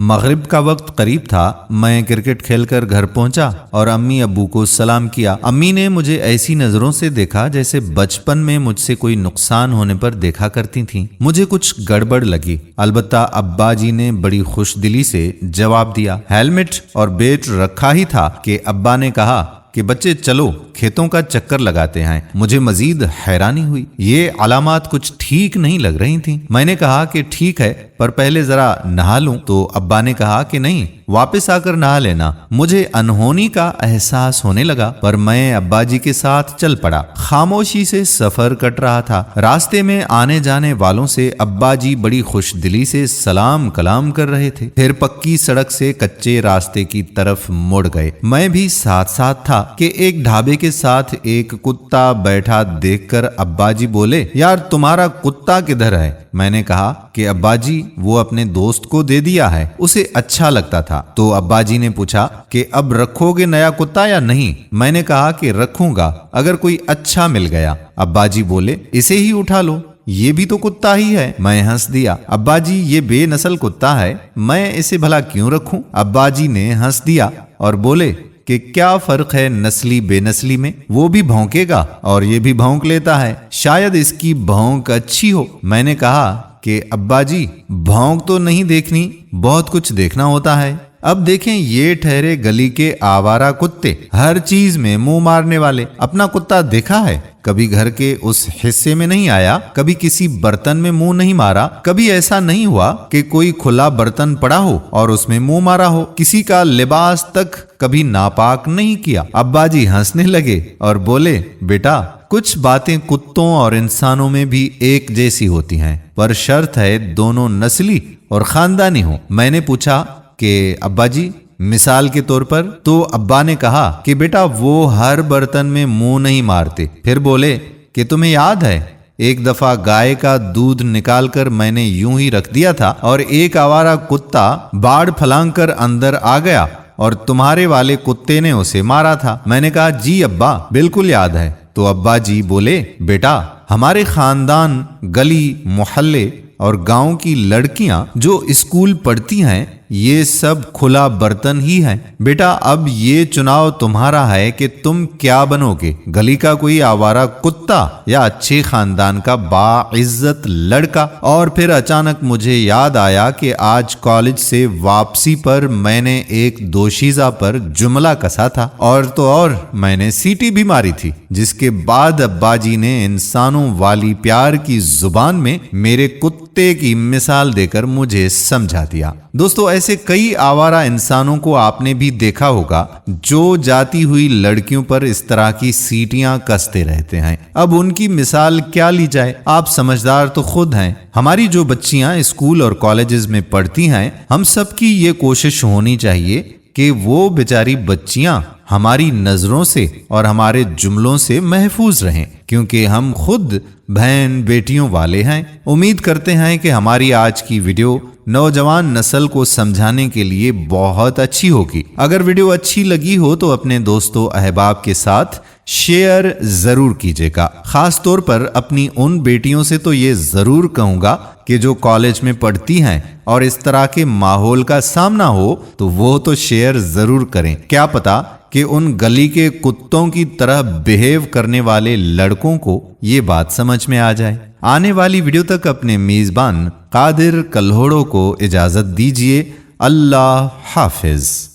مغرب کا وقت قریب تھا۔ میں کرکٹ کھیل کر گھر پہنچا اور امی ابو کو سلام کیا۔ امی نے مجھے ایسی نظروں سے دیکھا جیسے بچپن میں مجھ سے کوئی نقصان ہونے پر دیکھا کرتی تھیں۔ مجھے کچھ گڑبڑ لگی، البتہ ابا جی نے بڑی خوش دلی سے جواب دیا۔ ہیلمٹ اور بیٹ رکھا ہی تھا کہ ابا نے کہا کہ بچے چلو کھیتوں کا چکر لگاتے ہیں۔ مجھے مزید حیرانی ہوئی، یہ علامات کچھ ٹھیک نہیں لگ رہی تھیں۔ میں نے کہا کہ ٹھیک ہے، پر پہلے ذرا نہا لوں، تو ابا نے کہا کہ نہیں، واپس آ کر نہا لینا۔ مجھے انہونی کا احساس ہونے لگا، پر میں ابا جی کے ساتھ چل پڑا۔ خاموشی سے سفر کٹ رہا تھا۔ راستے میں آنے جانے والوں سے ابا جی بڑی خوش دلی سے سلام کلام کر رہے تھے، پھر پکی سڑک سے کچے راستے کی طرف مڑ گئے۔ میں بھی ساتھ ساتھ تھا کہ ایک ڈھابے کے ساتھ ایک کتا بیٹھا دیکھ کر ابا جی بولے، یار تمہارا کتا کدھر ہے؟ میں نے کہا کہ ابا جی وہ اپنے دوست کو دے دیا ہے، اسے اچھا لگتا تھا۔ تو ابا جی نے پوچھا کہ اب رکھو گے نیا کتا یا نہیں؟ میں نے کہا کہ رکھوں گا اگر کوئی اچھا مل گیا۔ ابا جی بولے، اسے ہی اٹھا لو، یہ بھی تو کتا ہی ہے۔ میں ہنس دیا، ابا جی یہ بے نسل کتا ہے، میں اسے بھلا کیوں رکھوں؟ ابا جی نے ہنس دیا اور بولے کہ کیا فرق ہے نسلی بے نسلی میں؟ وہ بھی بھونکے گا اور یہ بھی بھونک لیتا ہے، شاید اس کی بھونک اچھی ہو۔ میں نے کہا کہ ابا جی بھونک تو نہیں دیکھنی، بہت کچھ دیکھنا ہوتا ہے۔ اب دیکھیں یہ ٹھہرے گلی کے آوارہ کتے، ہر چیز میں منہ مارنے والے۔ اپنا کتا دیکھا ہے؟ کبھی گھر کے اس حصے میں نہیں آیا، کبھی کسی برتن میں منہ نہیں مارا، کبھی ایسا نہیں ہوا کہ کوئی کھلا برتن پڑا ہو اور اس میں منہ مارا ہو، کسی کا لباس تک کبھی ناپاک نہیں کیا۔ ابا جی ہنسنے لگے اور بولے، بیٹا کچھ باتیں کتوں اور انسانوں میں بھی ایک جیسی ہوتی ہیں، پر شرط ہے دونوں نسلی اور خاندانی ہوں۔ میں نے پوچھا کہ ابا جی مثال کے طور پر؟ تو ابا نے کہا کہ بیٹا وہ ہر برتن میں منہ نہیں مارتے۔ پھر بولے کہ تمہیں یاد ہے ایک دفعہ گائے کا دودھ نکال کر میں نے یوں ہی رکھ دیا تھا اور ایک آوارہ کتا باڑ پھلانگ کر اندر آ گیا اور تمہارے والے کتے نے اسے مارا تھا؟ میں نے کہا جی ابا بالکل یاد ہے۔ تو ابا جی بولے، بیٹا ہمارے خاندان، گلی، محلے اور گاؤں کی لڑکیاں جو اسکول پڑھتی ہیں یہ سب کھلا برتن ہی ہیں۔ بیٹا اب یہ چناؤ تمہارا ہے کہ تم کیا بنو گے، گلی کا کوئی آوارہ کتا یا اچھے خاندان کا باعزت لڑکا؟ اور پھر اچانک مجھے یاد آیا کہ آج کالج سے واپسی پر میں نے ایک دوشیزہ پر جملہ کسا تھا، اور تو اور میں نے سیٹی بھی ماری تھی، جس کے بعد ابا جی نے انسانوں والی پیار کی زبان میں میرے کتے کی مثال دے کر مجھے سمجھا دیا۔ دوستو ایسے کئی آوارہ انسانوں کو آپ نے بھی دیکھا ہوگا جو جاتی ہوئی لڑکیوں پر اس طرح کی سیٹیاں کستے رہتے ہیں۔ اب ان کی مثال کیا لی جائے؟ آپ سمجھدار تو خود ہیں۔ ہماری جو بچیاں اسکول اور کالجز میں پڑھتی ہیں، ہم سب کی یہ کوشش ہونی چاہیے کہ وہ بیچاری بچیاں ہماری نظروں سے اور ہمارے جملوں سے محفوظ رہیں، کیونکہ ہم خود بہن بیٹیوں والے ہیں۔ امید کرتے ہیں کہ ہماری آج کی ویڈیو نوجوان نسل کو سمجھانے کے لیے بہت اچھی ہوگی۔ اگر ویڈیو اچھی لگی ہو تو اپنے دوستوں احباب کے ساتھ شیئر ضرور کیجیے گا۔ خاص طور پر اپنی ان بیٹیوں سے تو یہ ضرور کہوں گا کہ جو کالج میں پڑھتی ہیں اور اس طرح کے ماحول کا سامنا ہو تو وہ تو شیئر ضرور کریں۔ کیا پتا کہ ان گلی کے کتوں کی طرح بیہیو کرنے والے لڑکوں کو یہ بات سمجھ میں آ جائے۔ آنے والی ویڈیو تک اپنے میزبان قادر کلہوڑوں کو اجازت دیجیے۔ اللہ حافظ۔